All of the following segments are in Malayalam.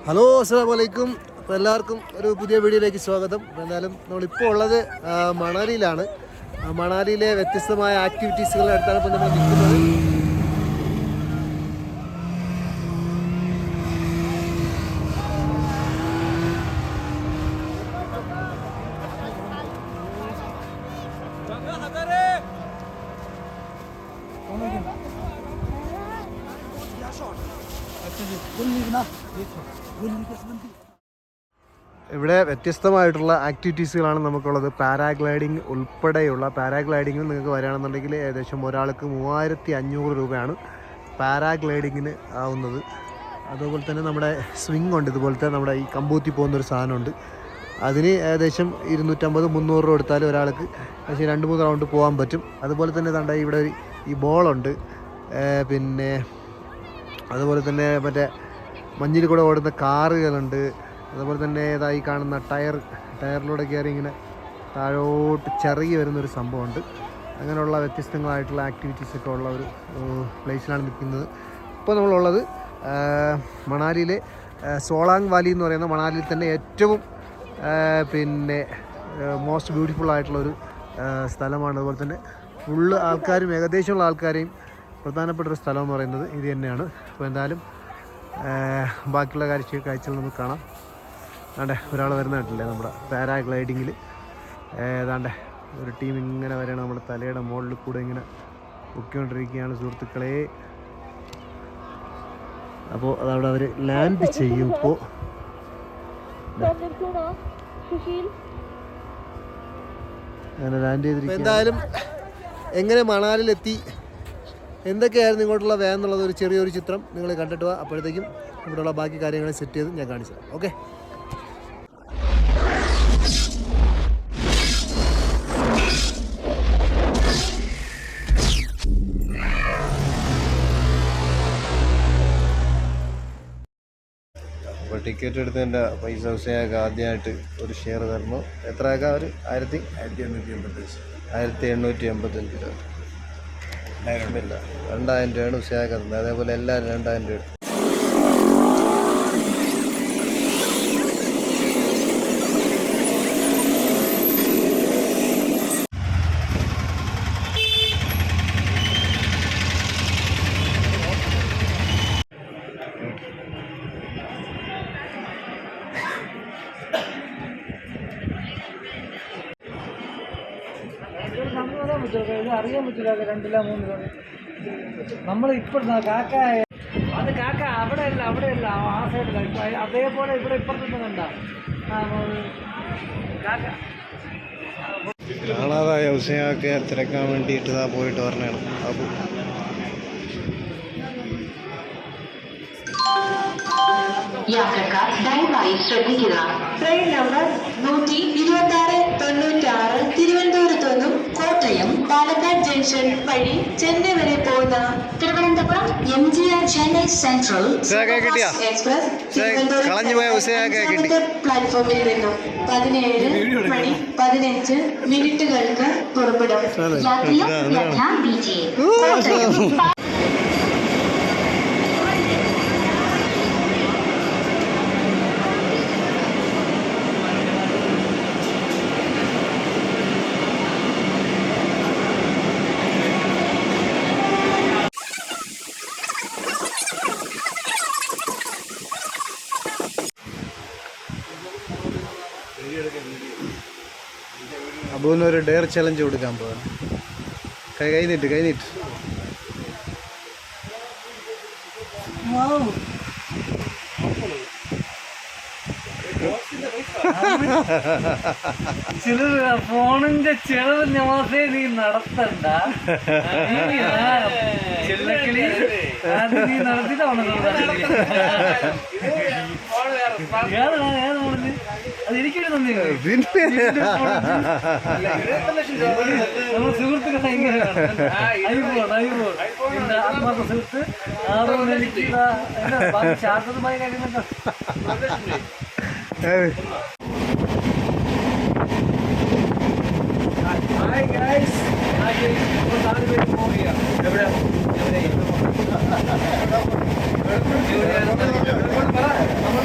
ഹലോ അസ്സലാമു അലൈക്കും. അപ്പോൾ എല്ലാവർക്കും ഒരു പുതിയ വീഡിയോയിലേക്ക് സ്വാഗതം. എന്തായാലും നമ്മളിപ്പോൾ ഉള്ളത് മണാലിയിലാണ്. മണാലിയിലെ വ്യത്യസ്തമായ ആക്ടിവിറ്റീസുകളുടെ അടുത്താണ് ഇപ്പോൾ നമ്മൾ നിൽക്കുന്നത്. ഇവിടെ വ്യത്യസ്തമായിട്ടുള്ള ആക്ടിവിറ്റീസുകളാണ് നമുക്കുള്ളത്. പാരാഗ്ലൈഡിങ് ഉൾപ്പെടെയുള്ള പാരാഗ്ലൈഡിങ്ങിൽ നിങ്ങൾക്ക് വരികയാണെന്നുണ്ടെങ്കിൽ ഏകദേശം ഒരാൾക്ക് 3500 രൂപയാണ് പാരാഗ്ലൈഡിങ്ങിന് ആവുന്നത്. അതുപോലെ തന്നെ നമ്മുടെ സ്വിംഗ് ഉണ്ട്, ഇതുപോലത്തെ നമ്മുടെ ഈ കമ്പൂത്തി പോകുന്നൊരു സാധനമുണ്ട്. അതിന് ഏകദേശം 250-300 രൂപ എടുത്താൽ ഒരാൾക്ക് പക്ഷേ 2-3 റൗണ്ട് പോകാൻ പറ്റും. അതുപോലെ തന്നെ തണ്ട ഇവിടെ ഈ ബോളുണ്ട്, പിന്നെ അതുപോലെ തന്നെ മറ്റേ മഞ്ഞിൽ കൂടെ ഓടുന്ന കാറുകളുണ്ട്. അതുപോലെ തന്നെ ഏതായി കാണുന്ന ടയറിലൂടെ കയറി ഇങ്ങനെ താഴോട്ട് ചെറിയ വരുന്നൊരു സംഭവമുണ്ട്. അങ്ങനെയുള്ള വ്യത്യസ്തങ്ങളായിട്ടുള്ള ആക്ടിവിറ്റീസൊക്കെ ഉള്ള ഒരു പ്ലേസിലാണ് നിൽക്കുന്നത്. ഇപ്പോൾ നമ്മളുള്ളത് മണാലിയിലെ സോളാങ് വാലി എന്ന് പറയുന്ന മണാലിയിൽ തന്നെ ഏറ്റവും പിന്നെ മോസ്റ്റ് ബ്യൂട്ടിഫുൾ ആയിട്ടുള്ളൊരു സ്ഥലമാണ്. അതുപോലെ തന്നെ ഫുള്ള് ആൾക്കാരും ഏകദേശമുള്ള ആൾക്കാരെയും പ്രധാനപ്പെട്ടൊരു സ്ഥലം എന്ന് പറയുന്നത് ഇത് തന്നെയാണ്. അപ്പോൾ എന്തായാലും ബാക്കിയുള്ള കാഴ്ചകൾ നമുക്ക് കാണാം. അതെ, ഒരാൾ വരുന്നതായിട്ടില്ലേ നമ്മുടെ പാരാഗ്ലൈഡിങ്ങിൽ. ഏതാണ്ട് ഒരു ടീം ഇങ്ങനെ വരികയാണ്, നമ്മുടെ തലയുടെ മുകളിൽ കൂടെ ഇങ്ങനെ പൊക്കിക്കൊണ്ടിരിക്കുകയാണ് സുഹൃത്തുക്കളെ. അപ്പോൾ അതവിടെ അവർ ലാൻഡ് ചെയ്യും. ഇപ്പോൾ അങ്ങനെ ലാൻഡ് ചെയ്തിരിക്കും. എന്തായാലും എങ്ങനെ മണാലിയിലെത്തി, എന്തൊക്കെയായിരുന്നു ഇങ്ങോട്ടുള്ള വേ എന്നുള്ളത് ഒരു ചെറിയൊരു ചിത്രം നിങ്ങൾ കണ്ടിട്ട് പോവാം. അപ്പോഴത്തേക്കും ഇവിടെയുള്ള ബാക്കി കാര്യങ്ങൾ സെറ്റ് ചെയ്ത് ഞാൻ കാണിച്ചു തരാം. ഓക്കെ. അപ്പോൾ ടിക്കറ്റ് എടുത്തതിൻ്റെ പൈസ ഹുസൈനൊക്കെ ആദ്യമായിട്ട് ഒരു ഷെയർ തരണം. എത്ര ആക്കാം? ഒരു 1885 രൂപ. 2000 രൂപയാണ് ഹുസൈനൊക്കെ തന്നത്. അതേപോലെ എല്ലാവരും 2000 രൂപ. അറിയാൻ പറ്റില്ല 2-3 രൂപ. നമ്മൾ ഇപ്പോഴത്തെ കാക്ക അത് കാക്ക അവിടെയല്ല ആ സൈഡിലാണ്. ഇപ്പം അതേപോലെ ഇവിടെ ഇപ്പുറത്തൊന്നും കണ്ട കാക്ക കാണാതായ ഹുസൈനൊക്കെ തിരക്കാൻ വേണ്ടിയിട്ട് ഇതാ പോയിട്ട് പറഞ്ഞാണ്. അപ്പോൾ യാത്രക്കാർ ദയവായി ശ്രദ്ധിക്കുക. ട്രെയിൻ നമ്പർ 126-96 തിരുവനന്തപുരത്തു നിന്നും കോട്ടയം പാലക്കാട് ജംഗ്ഷൻ വഴി ചെന്നൈ വരെ പോകുന്ന Thiruvananthapuram MGR Chennai central express പ്ലാറ്റ്ഫോമിൽ നിന്നും 17:15 പുറപ്പെടും. യാത്രികർ കോട്ടയം അബുവിനൊരു ഡെയർ ചലഞ്ച് കൊടുക്കാൻ പോകാം. കൈനീട്ട് ഫോണിന്റെ ചെലവ് നവാസേ നീ നടത്തണ്ട. ചെല്ലക്കിളി അത് നീ നടത്തിട്ടാണ് അത് എനിക്കൊരു നന്ദി. നമ്മൾ സുഹൃത്തുക്കളെ എങ്ങനെയാണ് എന്റെ ആത്മാർത്ഥ സുഹൃത്ത് ആരോട് എനിക്ക് ശാന്തമായ കാര്യങ്ങൾ. Hi guys. നമ്മൾ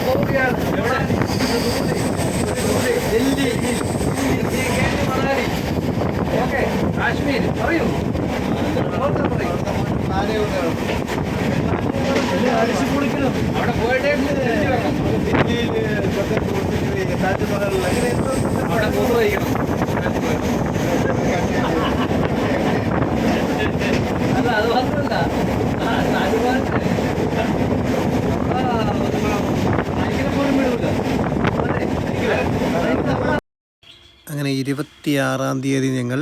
അങ്ങനെ 26-ാം തീയതി ഞങ്ങൾ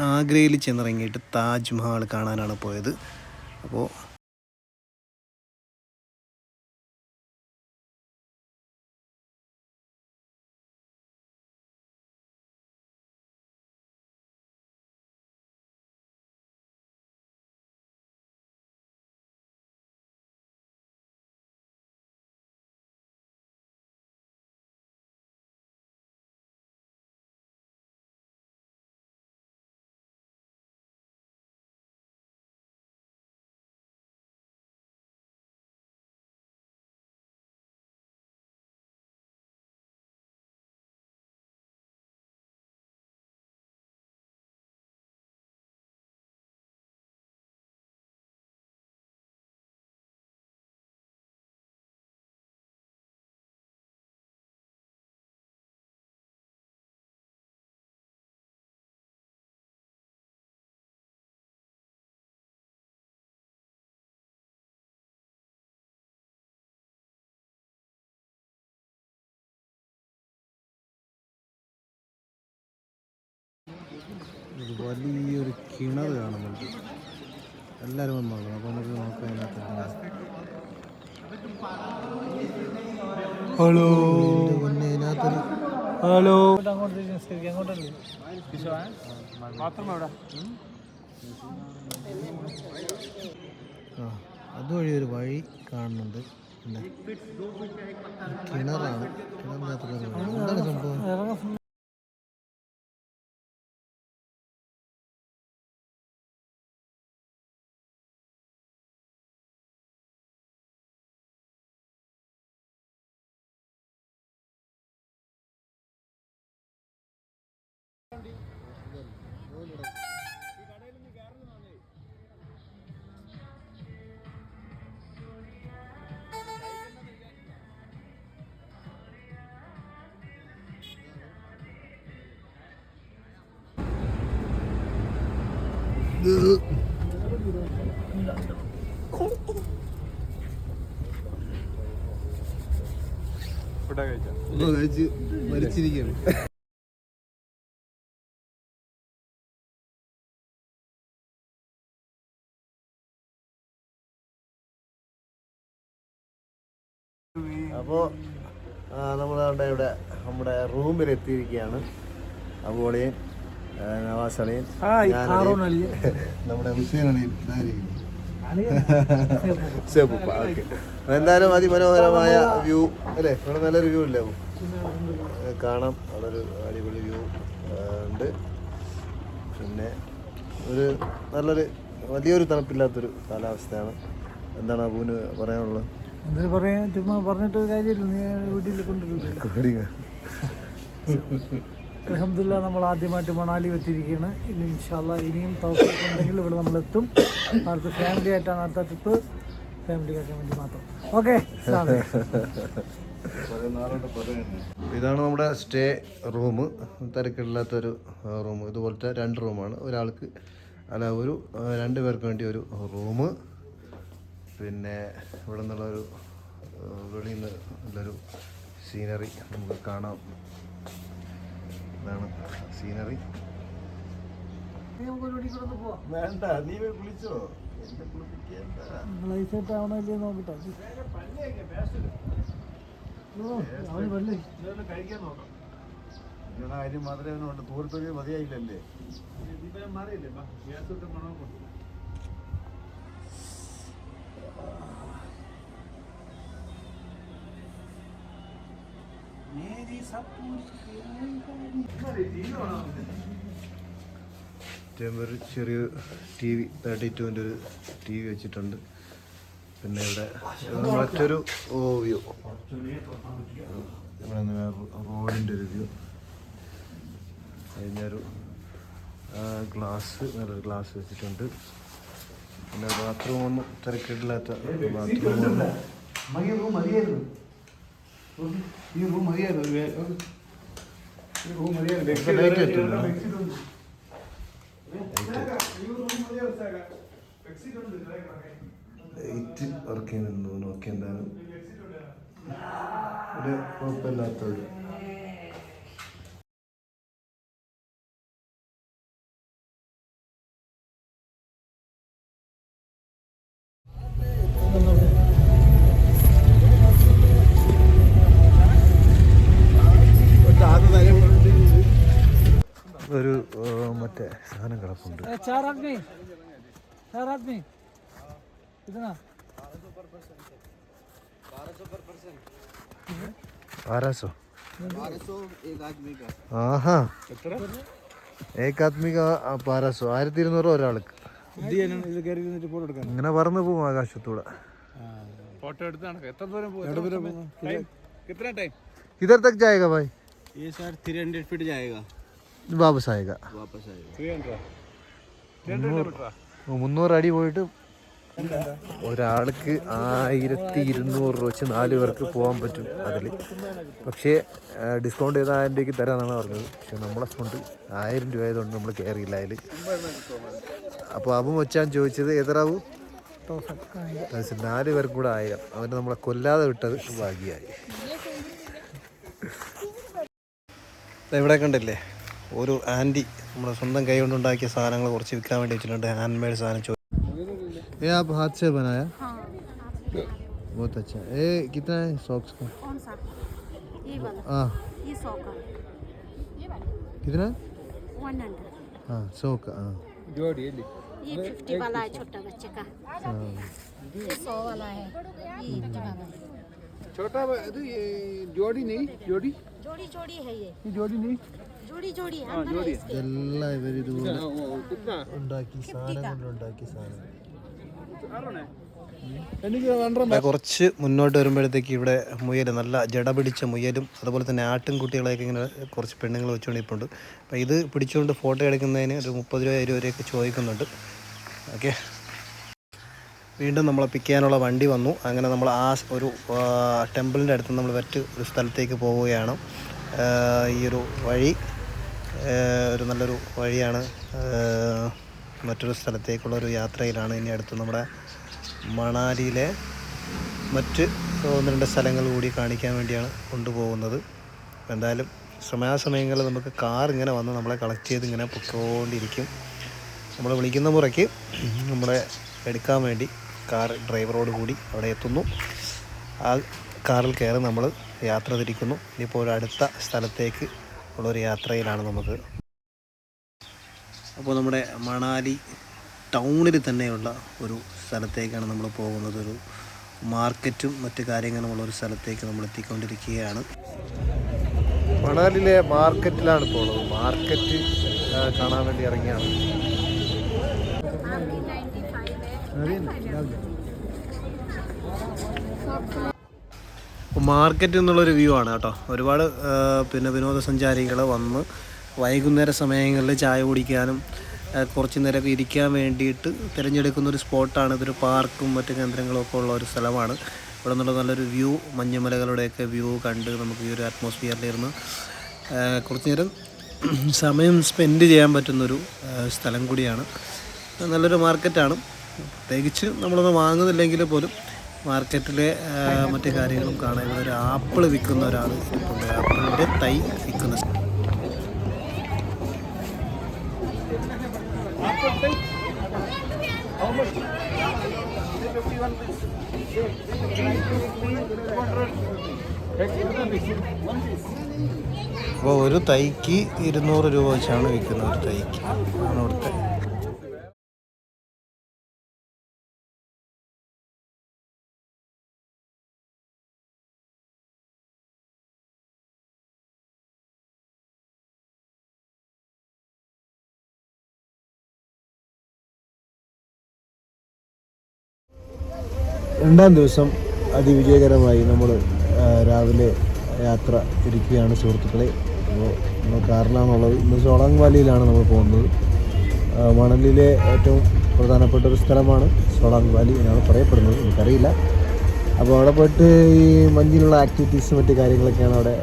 ആഗ്രയിൽ ചെന്നിറങ്ങിയിട്ട് താജ്മഹൽ കാണാനാണ് പോയത്. അപ്പോൾ ഒരു വലിയൊരു കിണർ കാണുന്നുണ്ട്. എല്ലാവരും വന്ന് നോക്കണം. അപ്പോൾ നമുക്ക് നോക്കാം അതിനകത്ത്. ഹലോ ഇതിനകത്തൊരു ഹലോ അതുവഴി ഒരു വഴി കാണുന്നുണ്ട്. പിന്നെ കിണറാണ്. കിണറിനകത്തുള്ള എന്താണ് സംഭവം? മരിച്ചിരിക്കുകയാണ്. അപ്പോൾ നമ്മളവിടെ ഇവിടെ നമ്മുടെ റൂമിൽ എത്തിയിരിക്കുകയാണ്. അബുളിയൻ, നവാസ് അളിയൻ, നമ്മുടെ ഹുസൈൻ അളിയൻ, ഓക്കെ. എന്തായാലും അതിമനോഹരമായ വ്യൂ അല്ലേ? ഇവിടെ നല്ലൊരു വ്യൂ ഇല്ലേ? കാണാം. നല്ലൊരു അടിപൊളി വ്യൂ ഉണ്ട്. പിന്നെ ഒരു നല്ലൊരു വലിയൊരു തണുപ്പില്ലാത്തൊരു കാലാവസ്ഥയാണ്. എന്താണ് അബുവിന് പറയാനുള്ളത്? എന്താ പറയാ, ചുമ്മാ പറഞ്ഞിട്ട് കാര്യമില്ല. നീ വീട്ടിൽ കൊണ്ടുവരിക. അൽഹംദുലില്ലാ നമ്മൾ ആദ്യമായിട്ട് മണാലി എത്തിയിരിക്കുകയാണ്. ഇനി ഇൻഷാല്ലാ ഇനിയും തൗഫീഖ് ഉണ്ടെങ്കിൽ ഇവിടെ നമ്മളെത്തും. അടുത്ത ഫാമിലി ആയിട്ടാണ് അടുത്ത ട്രിപ്പ്. ഫാമിലി ആക്കാൻ വേണ്ടി മാത്രം. ഓക്കെ. ഇതാണ് നമ്മുടെ സ്റ്റേ റൂം. തിരക്കില്ലാത്തൊരു റൂം. ഇതുപോലത്തെ 2 റൂമാണ്. ഒരാൾക്ക് അല്ല ഒരു 2 പേർക്ക് വേണ്ടി ഒരു റൂം. പിന്നെ ഇവിടെ നിന്നുള്ളൊരു വെളിയിൽ നിന്ന് ഉള്ളൊരു സീനറി നമുക്ക് കാണാം. ഇതാണ് സീനറി. വേണ്ട, നീ കുളിച്ചോ? എന്നെ കുളിപ്പിക്കേണ്ട. നോക്കട്ടെ. കഴിക്കാൻ നോക്കാം. നിങ്ങളുടെ കാര്യം മാത്രമേ അവനുണ്ട്. തോർത്തൊക്കെ മതിയായില്ലല്ലേ? മാറിയില്ലേ? ഒരു ചെറിയ ടി വി 32-ൻ്റെ ഒരു ടി വി വെച്ചിട്ടുണ്ട്. പിന്നെ ഇവിടെ മറ്റൊരു വ്യൂ, ഇവിടെ റോഡിൻ്റെ ഒരു വ്യൂ. കഴിഞ്ഞൊരു നല്ലൊരു ഗ്ലാസ് വെച്ചിട്ടുണ്ട്. പിന്നെ ബാത്റൂമൊന്നും തിരക്കില്ലാത്ത ബാത്റൂമൊന്നും ഈ റൂം മതിയായിരുന്നു. ഈ റൂം മതിയായിരുന്നു. ലൈറ്റ് വർക്ക് ചെയ്യുന്നുണ്ടോ നോക്കി. എന്തായാലും ഒരു കുഴപ്പമില്ലാത്തൊരു ഒരു മറ്റേ സാധനം കിടപ്പുണ്ട്. 4 आदमी कितना 1200 ആഹാ ഏക ആദ്മി കാ 1200 1200 ഒരാൾക്ക്. ഇങ്ങനെ പറന്നു പോകും ആകാശത്തൂടെ. ഫോട്ടോ എടുത്താണ്. എത്ര ദൂരം പോകും? किधर तक जाएगा भाई? ये सर 300 फीट जाएगा, वापस आएगा. वापस आएगा. 300 അടി പോയിട്ട് ഒരാൾക്ക് 1200 രൂപ വെച്ച് 4 പേർക്ക് പോകാൻ പറ്റും അതിൽ. പക്ഷേ ഡിസ്കൗണ്ട് ചെയ്ത് 1000 രൂപയ്ക്ക് തരാമെന്നാണ് പറഞ്ഞത്. പക്ഷെ നമ്മളെ കൊണ്ട് 1000 രൂപ ആയതുകൊണ്ട് നമ്മൾ കയറിയില്ല അതിൽ. അപ്പോൾ അവൻ വെച്ചാൻ ചോദിച്ചത് എത്രയാവും? 4 പേർക്കും കൂടെ 1000. അവന് നമ്മളെ കൊല്ലാതെ വിട്ടത് ഭാഗ്യമായി. ഇവിടെ കണ്ടില്ലേ ഒരു ആൻറ്റി നമ്മുടെ സ്വന്തം കൈ കൊണ്ടുണ്ടാക്കിയ സാധനങ്ങൾ കുറച്ച് വിൽക്കാൻ വേണ്ടി വെച്ചിട്ടുണ്ട്. ഹാൻഡ് മെയ്ഡ് സാധനം. ये आप हाथ से बनाया? हाँ, बहुत अच्छा. ये कितना है सॉक्स का? कौन सा? ये वाला? हाँ. ये 100 का. कितना? 100. हाँ 100 का. हाँ. ये 50 वाला है छोटा बच्चे का. हाँ. ये 100 वाला है. ये 50 वाला है. छोटा ये जोड़ी नहीं, जोड़ी जोड़ी है ये. जोड़ी नहीं. जोड़ी है. अंदर है इसके. ഇതെല്ലാം ഇവർ ഇതുപോലെ कितना? ഉണ്ടാക്കി സാധനം കൊണ്ടുണ്ടാക്കി സാധനം. എനിക്ക് കുറച്ച് മുന്നോട്ട് വരുമ്പോഴത്തേക്ക് ഇവിടെ മുയൽ, നല്ല ജട പിടിച്ച മുയലും അതുപോലെ തന്നെ ആട്ടിൻകുട്ടികളെയൊക്കെ ഇങ്ങനെ കുറച്ച് പെണ്ണുങ്ങൾ വെച്ചുകൊണ്ട് ഇപ്പോൾ ഉണ്ട്. അപ്പോൾ ഇത് പിടിച്ചുകൊണ്ട് ഫോട്ടോ എടുക്കുന്നതിന് ഒരു 30 രൂപ 20 രൂപയൊക്കെ ചോദിക്കുന്നുണ്ട്. ഓക്കെ, വീണ്ടും നമ്മളെ പിക്ക് ചെയ്യാനുള്ള വണ്ടി വന്നു. അങ്ങനെ നമ്മൾ ആ ഒരു ടെമ്പിളിൻ്റെ അടുത്ത് നമ്മൾ മറ്റ് ഒരു സ്ഥലത്തേക്ക് പോവുകയാണ്. ഈ ഒരു വഴി ഒരു നല്ലൊരു വഴിയാണ്. മറ്റൊരു സ്ഥലത്തേക്കുള്ളൊരു യാത്രയിലാണ്. ഇനി അടുത്ത് നമ്മുടെ മണാലിയിലെ മറ്റ് 1-2 സ്ഥലങ്ങൾ കൂടി കാണിക്കാൻ വേണ്ടിയാണ് കൊണ്ടുപോകുന്നത്. എന്തായാലും സമയാസമയങ്ങളിൽ നമുക്ക് കാർ ഇങ്ങനെ വന്ന് നമ്മളെ കളക്ട് ചെയ്ത് ഇങ്ങനെ പൊയ്ക്കൊണ്ടിരിക്കും. നമ്മൾ വിളിക്കുന്ന മുറയ്ക്ക് നമ്മളെ എടുക്കാൻ വേണ്ടി കാർ ഡ്രൈവറോട് കൂടി അവിടെ എത്തുന്നു. ആ കാറിൽ കയറി നമ്മൾ യാത്ര തിരിക്കുന്നു. ഇനിയിപ്പോൾ ഒരു അടുത്ത സ്ഥലത്തേക്ക് ഉള്ളൊരു യാത്രയിലാണ് നമുക്ക്. അപ്പോൾ നമ്മുടെ മണാലി ടൗണിൽ തന്നെയുള്ള ഒരു സ്ഥലത്തേക്കാണ് നമ്മൾ പോകുന്നത്. ഒരു മാർക്കറ്റും മറ്റു കാര്യങ്ങളുമുള്ളൊരു സ്ഥലത്തേക്ക് നമ്മൾ എത്തിക്കൊണ്ടിരിക്കുകയാണ്. മണാലിയിലെ മാർക്കറ്റിലാണ് ഇപ്പോൾ ഉള്ളത്. മാർക്കറ്റ് കാണാൻ വേണ്ടി ഇറങ്ങിയാണ്. മാർക്കറ്റ് എന്നുള്ളൊരു വ്യൂ ആണ് കേട്ടോ. ഒരുപാട് പിന്നെ വിനോദസഞ്ചാരികൾ വന്ന് വൈകുന്നേര സമയങ്ങളിൽ ചായ കുടിക്കാനും കുറച്ച് നേരമൊക്കെ ഇരിക്കാൻ വേണ്ടിയിട്ട് തിരഞ്ഞെടുക്കുന്നൊരു സ്പോട്ടാണ്. ഇതൊരു പാർക്കും മറ്റു കേന്ദ്രങ്ങളും ഒക്കെ ഉള്ള ഒരു സ്ഥലമാണ്. ഇവിടെ നിന്നുള്ള നല്ലൊരു വ്യൂ, മഞ്ഞുമലകളുടെയൊക്കെ വ്യൂ കണ്ട് നമുക്ക് ഈ ഒരു അറ്റ്മോസ്ഫിയറിലിരുന്ന് കുറച്ച് നേരം സമയം സ്പെൻഡ് ചെയ്യാൻ പറ്റുന്നൊരു സ്ഥലം കൂടിയാണ്. നല്ലൊരു മാർക്കറ്റാണ്. പ്രത്യേകിച്ച് നമ്മളൊന്നും വാങ്ങുന്നില്ലെങ്കിൽ പോലും മാർക്കറ്റിലെ മറ്റു കാര്യങ്ങളും കാണാൻ. ഇവിടെ ഒരു ആപ്പിൾ വിൽക്കുന്ന ഒരാൾ ഇരിപ്പുണ്ട്. ആപ്പിളിൻ്റെ തൈ വിൽക്കുന്ന അപ്പോൾ ഒരു തൈക്ക് 200 രൂപ വെച്ചാണ് വിൽക്കുന്നത്. ഒരു തൈക്ക് ആണ് ഇവിടുത്തെ. രണ്ടാം ദിവസം അതിവിജയകരമായി നമ്മൾ രാവിലെ യാത്ര തിരിക്കുകയാണ് സുഹൃത്തുക്കളെ. അപ്പോൾ നമ്മൾ കാറിലാണുള്ളത്. ഇന്ന് സോളാങ് വാലിയിലാണ് നമ്മൾ പോകുന്നത്. മണലിലെ ഏറ്റവും പ്രധാനപ്പെട്ട ഒരു സ്ഥലമാണ് സോളാങ് വാലി എന്നാണ് പറയപ്പെടുന്നത്. എനിക്കറിയില്ല. അപ്പോൾ അവിടെ പോയിട്ട് ഈ മഞ്ഞിലുള്ള ആക്ടിവിറ്റീസും മറ്റു കാര്യങ്ങളൊക്കെയാണ് അവിടെ.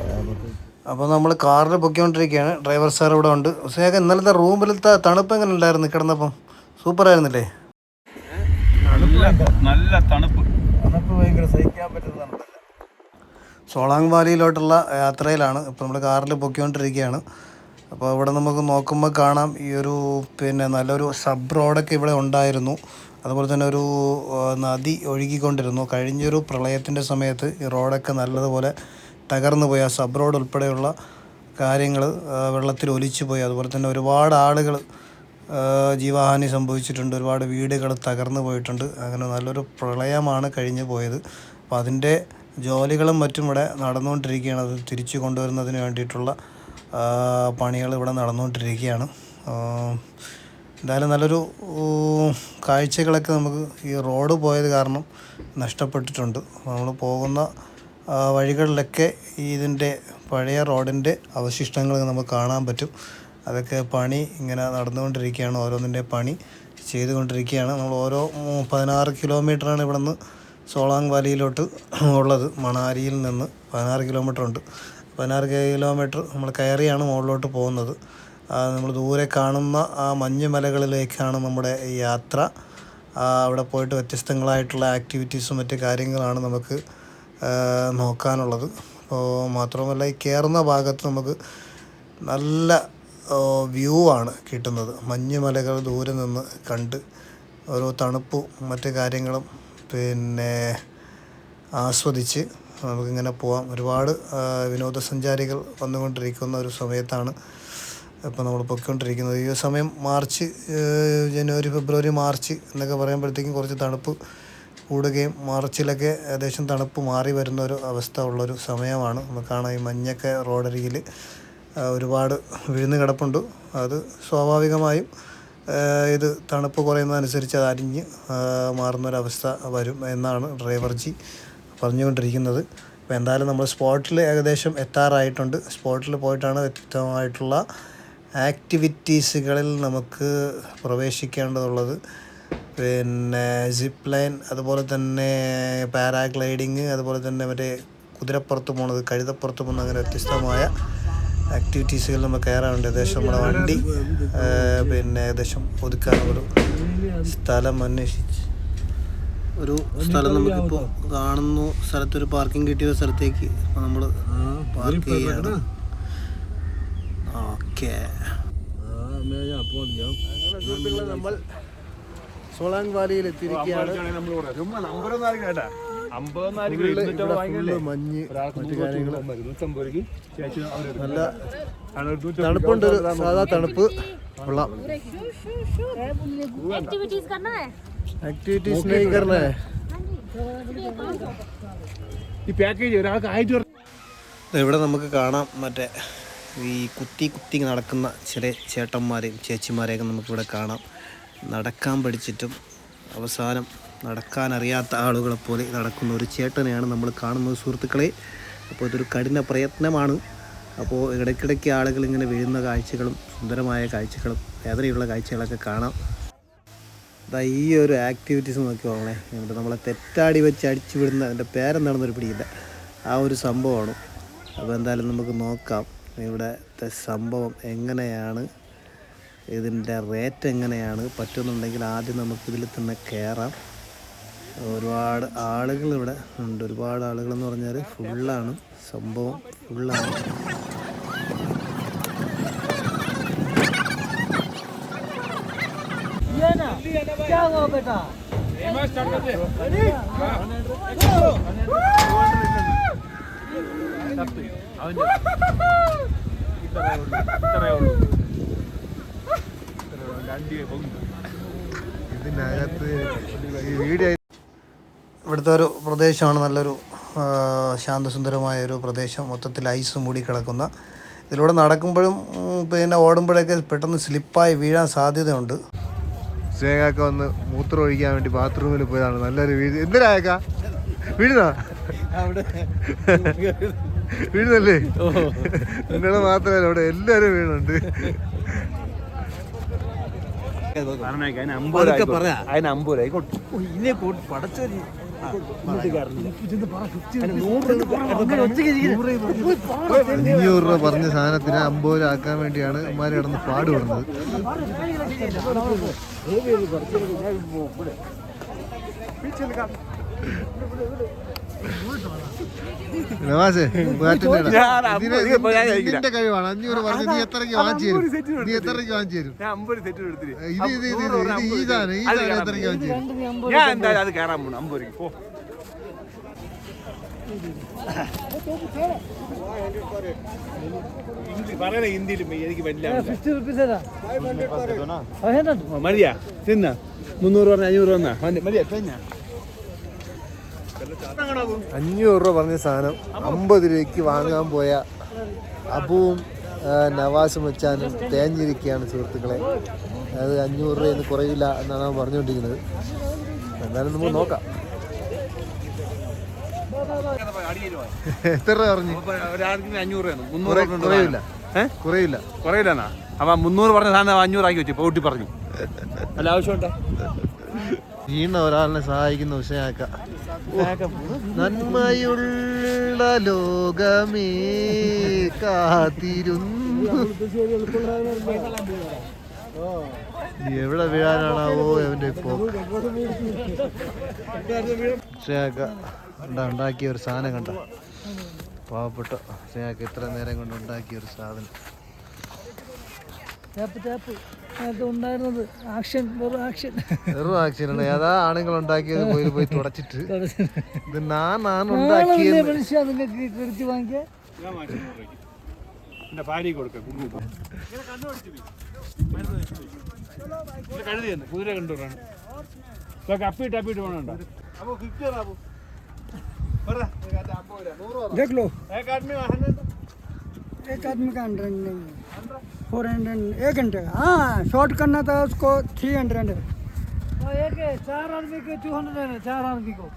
അപ്പോൾ നമ്മൾ കാറിൽ പൊയ്ക്കൊണ്ടിരിക്കുകയാണ്. ഡ്രൈവർ സാർ ഇവിടെ ഉണ്ട്. ഉസ്മാൻ, ഇന്നലത്തെ റൂമിലത്തെ തണുപ്പ് എങ്ങനെ ഉണ്ടായിരുന്നു കിടന്നപ്പം? സൂപ്പറായിരുന്നില്ലേ? നല്ല തണുപ്പ് ഭയങ്കര സഹിക്കാൻ പറ്റുന്ന തണുപ്പല്ല. സോളാങ് വാലിയിലോട്ടുള്ള യാത്രയിലാണ് ഇപ്പോൾ നമ്മൾ കാറിൽ പൊയ്ക്കൊണ്ടിരിക്കുകയാണ്. അപ്പോൾ ഇവിടെ നമുക്ക് നോക്കുമ്പോൾ കാണാം ഈ ഒരു നല്ലൊരു സബ് റോഡൊക്കെ ഇവിടെ ഉണ്ടായിരുന്നു. അതുപോലെ തന്നെ ഒരു നദി ഒഴുകിക്കൊണ്ടിരുന്നു. കഴിഞ്ഞൊരു പ്രളയത്തിൻ്റെ സമയത്ത് ഈ റോഡൊക്കെ നല്ലതുപോലെ തകർന്നു പോയി. ആ സബ് റോഡ് ഉൾപ്പെടെയുള്ള കാര്യങ്ങൾ വെള്ളത്തിൽ ഒലിച്ചു പോയി. അതുപോലെ തന്നെ ഒരുപാട് ആളുകൾ ജീവഹാനി സംഭവിച്ചിട്ടുണ്ട്. ഒരുപാട് വീടുകൾ തകർന്നു പോയിട്ടുണ്ട്. അങ്ങനെ നല്ലൊരു പ്രളയമാണ് കഴിഞ്ഞു പോയത്. അപ്പോൾ അതിൻ്റെ ജോലികളും മറ്റും ഇവിടെ നടന്നുകൊണ്ടിരിക്കുകയാണ്. അത് തിരിച്ചു കൊണ്ടുവരുന്നതിന് വേണ്ടിയിട്ടുള്ള പണികൾ ഇവിടെ നടന്നുകൊണ്ടിരിക്കുകയാണ്. എന്തായാലും നല്ലൊരു കാഴ്ചകളൊക്കെ നമുക്ക് ഈ റോഡ് പോയത് കാരണം നഷ്ടപ്പെട്ടിട്ടുണ്ട്. നമ്മൾ പോകുന്ന വഴികളിലൊക്കെ ഇതിൻ്റെ പഴയ റോഡിൻ്റെ അവശിഷ്ടങ്ങൾ നമുക്ക് കാണാൻ പറ്റും. അതൊക്കെ പണി ഇങ്ങനെ നടന്നുകൊണ്ടിരിക്കുകയാണ്. ഓരോന്നിൻ്റെ പണി ചെയ്തുകൊണ്ടിരിക്കുകയാണ്. നമ്മൾ ഓരോ 16 കിലോമീറ്ററാണ് ഇവിടെ നിന്ന് സോളാങ് വാലിയിലോട്ട് ഉള്ളത്. മണാലിയിൽ നിന്ന് 16 കിലോമീറ്റർ ഉണ്ട്. 16 കിലോമീറ്റർ നമ്മൾ കയറിയാണ് മുകളിലോട്ട് പോകുന്നത്. നമ്മൾ ദൂരെ കാണുന്ന ആ മഞ്ഞുമലകളിലേക്കാണ് നമ്മുടെ ഈ യാത്ര. അവിടെ പോയിട്ട് വ്യത്യസ്തങ്ങളായിട്ടുള്ള ആക്ടിവിറ്റീസും മറ്റ് കാര്യങ്ങളാണ് നമുക്ക് നോക്കാനുള്ളത്. അപ്പോൾ മാത്രമല്ല ഈ കയറുന്ന ഭാഗത്ത് നമുക്ക് നല്ല വ്യൂ ആണ് കിട്ടുന്നത്. മഞ്ഞുമലകൾ ദൂരെ നിന്ന് കണ്ട് ഓരോ തണുപ്പും മറ്റ് കാര്യങ്ങളും ആസ്വദിച്ച് നമുക്കിങ്ങനെ പോവാം. ഒരുപാട് വിനോദസഞ്ചാരികൾ വന്നുകൊണ്ടിരിക്കുന്ന ഒരു സമയത്താണ് ഇപ്പോൾ നമ്മൾ പൊയ്ക്കൊണ്ടിരിക്കുന്നത്. ഈ സമയം മാർച്ച്, ജനുവരി, ഫെബ്രുവരി, മാർച്ച് എന്നൊക്കെ പറയുമ്പോഴത്തേക്കും കുറച്ച് തണുപ്പ് കൂടുകയും മാർച്ചിലൊക്കെ ഏകദേശം തണുപ്പ് മാറി വരുന്ന ഒരു അവസ്ഥ ഉള്ളൊരു സമയമാണ്. നമുക്ക് കാണാം ഈ മഞ്ഞൊക്കെ റോഡരികിൽ ഒരുപാട് വീഴുന്ന് കിടപ്പുണ്ട്. അത് സ്വാഭാവികമായും ഇത് തണുപ്പ് കുറയുന്നതനുസരിച്ച് അത് അരിഞ്ഞ് മാറുന്നൊരവസ്ഥ വരും എന്നാണ് ഡ്രൈവർജി പറഞ്ഞുകൊണ്ടിരിക്കുന്നത്. അപ്പോൾ എന്തായാലും നമ്മൾ സ്പോട്ടിൽ ഏകദേശം എത്താറായിട്ടുണ്ട്. സ്പോട്ടിൽ പോയിട്ടാണ് വ്യക്തമായിട്ടുള്ള ആക്ടിവിറ്റീസുകളിൽ നമുക്ക് പ്രവേശിക്കേണ്ടതുള്ളത്. സിപ്പ് ലൈൻ, അതുപോലെ തന്നെ പാരാഗ്ലൈഡിങ്, അതുപോലെ തന്നെ മറ്റേ കുതിരപ്പുറത്ത് പോകുന്നത്, കഴുതപ്പുറത്ത് പോകുന്ന അങ്ങനെ വ്യത്യസ്തമായ ആക്ടിവിറ്റീസുകൾ നമ്മൾ കയറാറുണ്ട്. ഏകദേശം നമ്മുടെ വണ്ടി ഏകദേശം ഒതുക്കാനൊരു സ്ഥലം അന്വേഷിച്ച് ഒരു സ്ഥലം നമുക്കിപ്പോൾ കാണുന്നു. സ്ഥലത്തൊരു പാർക്കിംഗ് കിട്ടിയ സ്ഥലത്തേക്ക് ഇപ്പോൾ നമ്മൾ പാർക്ക് ചെയ്യാണ്. ഓക്കെ, നമ്മൾ സോളാങ് വാലിയിൽ എത്തിയിരിക്കുകയാണ്. മഞ്ഞ് മറ്റു കാര്യങ്ങൾ നല്ല തണുപ്പുണ്ട്. സാധാ തണുപ്പ് കൊള്ളാം. ആക്ടിവിറ്റീസ് नहीं करना है. ഇവിടെ നമുക്ക് കാണാം മറ്റേ ഈ കുത്തി നടക്കുന്ന ചില ചേട്ടന്മാരെയും ചേച്ചിമാരെയൊക്കെ നമുക്കിവിടെ കാണാം. നടക്കാൻ പഠിച്ചിട്ടും അവസാനം നടക്കാനറിയാത്ത ആളുകളെപ്പോലെ നടക്കുന്ന ഒരു ചേട്ടനെയാണ് നമ്മൾ കാണുന്നത് സുഹൃത്തുക്കളെ. അപ്പോൾ ഇതൊരു കഠിന പ്രയത്നമാണ്. അപ്പോൾ ഇടയ്ക്കിടയ്ക്ക് ആളുകൾ ഇങ്ങനെ വീഴുന്ന കാഴ്ചകളും സുന്ദരമായ കാഴ്ചകളും വേദനയുള്ള കാഴ്ചകളൊക്കെ കാണാം. ഈ ഒരു ആക്ടിവിറ്റീസ് നോക്കി പോകണേ. ഇവിടെ നമ്മളെ തെറ്റാടി വെച്ച് അടിച്ചു വിടുന്ന, അതിൻ്റെ പേരെന്താണെന്നൊരു പിടിയില്ല, ആ ഒരു സംഭവമാണ്. അപ്പോൾ എന്തായാലും നമുക്ക് നോക്കാം ഇവിടുത്തെ സംഭവം എങ്ങനെയാണ്, ഇതിൻ്റെ റേറ്റ് എങ്ങനെയാണ്. പറ്റുന്നുണ്ടെങ്കിൽ ആദ്യം നമുക്കിതിൽ തന്നെ കയറാം. ഒരുപാട് ആളുകൾ ഇവിടെ ഉണ്ട്. ഒരുപാട് ആളുകളെന്ന് പറഞ്ഞാൽ ഫുള്ളാണ്, സംഭവം ഫുള്ളാണ്. ഇതിനകത്ത് ഇവിടുത്തെ ഒരു പ്രദേശമാണ്. നല്ലൊരു ശാന്തസുന്ദരമായ ഒരു പ്രദേശം. മൊത്തത്തിൽ ഐസ് മൂടി കിടക്കുന്ന. ഇതിലൂടെ നടക്കുമ്പോഴും ഓടുമ്പോഴൊക്കെ പെട്ടെന്ന് സ്ലിപ്പായി വീഴാൻ സാധ്യതയുണ്ട്. സ്നേഹമൊക്കെ വന്ന് മൂത്രം ഒഴിക്കാൻ വേണ്ടി ബാത്റൂമിൽ പോയതാണ്. നല്ലൊരു വീട്. എന്തിനായേക്ക വീഴുന്നാ? വീഴുന്നല്ലേ? നിങ്ങള് മാത്രമല്ല, ഇവിടെ എല്ലാവരും വീണുണ്ട്. രൂപ പറഞ്ഞ സാധനത്തിന് 50 രൂപ ആക്കാൻ വേണ്ടിയാണ് ഇമാര് കിടന്ന് പാടുപെടുന്നത്. നവാസേ, ഇതിന്റെ കഴിവാണ്. 500 പറഞ്ഞ് നീ എത്രയ്ക്ക് വാങ്ങിച്ചു തരും? നീ എത്രയ്ക്ക് വാങ്ങിച്ചു തരും? ഇത് ഈ സാധനം എത്രയ്ക്ക് വാങ്ങിച്ചു തരും? ഞാൻ എന്തായാലും അത് കയറാൻ പോണു 50 രൂപ. പറയണ ഹിന്ദിയിൽ എനിക്ക് മതിയാ തിന്ന 300 പറഞ്ഞ 500 വന്നാ മതിയാ തിന്നാ. 500 രൂപ പറഞ്ഞ സാധനം 50 രൂപയ്ക്ക് വാങ്ങാൻ പോയ അബുവും നവാസും വെച്ചാനും തേഞ്ഞിരിക്കുകയാണ് സുഹൃത്തുക്കളെ. അത് 500 രൂപയിൽ നിന്ന് കുറയില്ല എന്നാണ് അവൻ പറഞ്ഞുകൊണ്ടിരിക്കുന്നത്. എന്തായാലും നമുക്ക് നോക്കാം. എത്ര രൂപ പറഞ്ഞു? ഒരാൾക്ക് 500 കുറയില്ല. കുറയില്ല കുറയില്ലെന്നാ. അപ്പൊ 300 പറഞ്ഞ സാധനം 500 ആക്കി വെച്ചു. പോട്ടി പറഞ്ഞു അല്ല ആവശ്യമുണ്ടോ? വീണ ഒരാളിനെ സഹായിക്കുന്ന വിഷയാക്ക. നന്മയുള്ള ലോകമേ കാത്തിരുന്നു. എവിടെ വീഴാനാണാവോ അവന്റെ ഇപ്പോ. വിഷയാക്ക ഉണ്ടാക്കിയ ഒരു സാധനം കണ്ട. പാവപ്പെട്ട വിഷയാക്ക ഇത്ര നേരം കൊണ്ട് ഉണ്ടാക്കിയ ഒരു സാധനം. ഉണ്ടായിരുന്നത് വെറും ആക്ഷൻ. അതാ ആണുങ്ങൾ ഉണ്ടാക്കിയത് പോയി തുടച്ചിട്ട് ഇത് നാനാണ് ഉണ്ടാക്കിയത്. വാങ്ങിക്കാൻ കുതിര കണ്ടുപോകാണ്. അപ്പിട്ട് പോകണുണ്ടോ? देख लो एक आदमी का 100 नहीं है, 400 1 घंटे का. हाँ शॉर्ट करना था उसको 300 है. एक 4 आदमी के 200 है. 4 आदमी को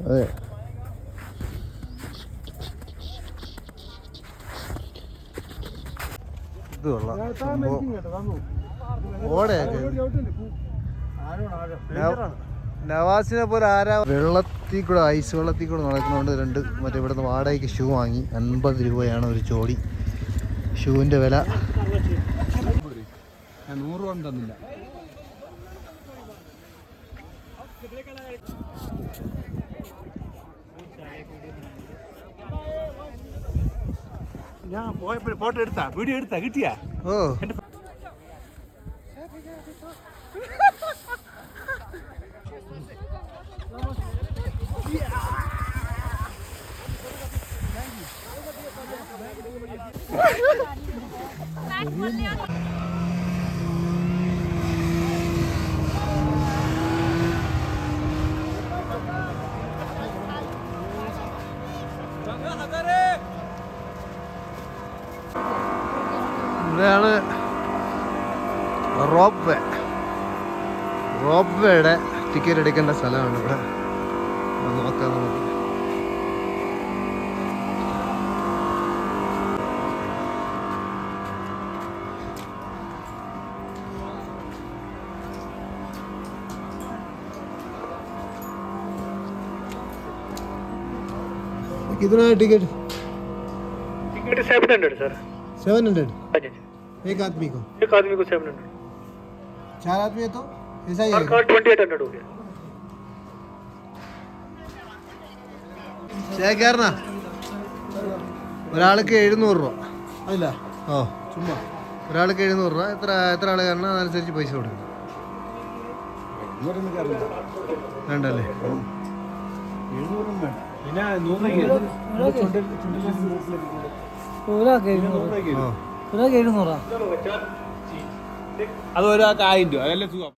അതെ. ഇത് കൊള്ളാം. ഓടയൊക്കെ നവാസിനെ പോലെ ആരാ വെള്ളത്തിൽ കൂടെ ഐസ് വെള്ളത്തിൽ കൂടെ നടക്കുന്നതുകൊണ്ട് മറ്റേ ഇവിടുന്ന് വാടകയ്ക്ക് ഷൂ വാങ്ങി. 50 രൂപയാണ് ഒരു ജോഡി ഷൂവിൻ്റെ വില. 100 രൂപ തന്നില്ല. ഞാൻ പോയപ്പോഴും ഫോട്ടോ എടുത്താ വീഡിയോ എടുത്താ കിട്ടിയാ? ഓ ഇവിടെയാണ് റോപ്പ് വേയുടെ ടിക്കറ്റ് എടുക്കേണ്ട സ്ഥലമാണ് ഇവിടെ. നോക്കാം നമുക്ക്. कितना है टिकट? Ticket 700 sir. 700 अच्छा. एक आदमी को? एक आदमी को 700. 4 आदमी है तो ऐसा ही है. 2800 हो गया. ചേക്കാരനാ ഒരാൾക്ക് 700 രൂപ. അല്ല ഓ ചുമ്മാ ഒരാൾക്ക് 700 രൂപ. എത്ര ആൾ കയറണം അതനുസരിച്ച് പൈസ കൊടുക്കും. വേണ്ടല്ലേ? 700 വേണ്ട. പിന്നെ ഒരാൾക്ക് 700. അത് ഒരാൾക്ക് 1000 രൂപ. അതല്ലേ സുഖം.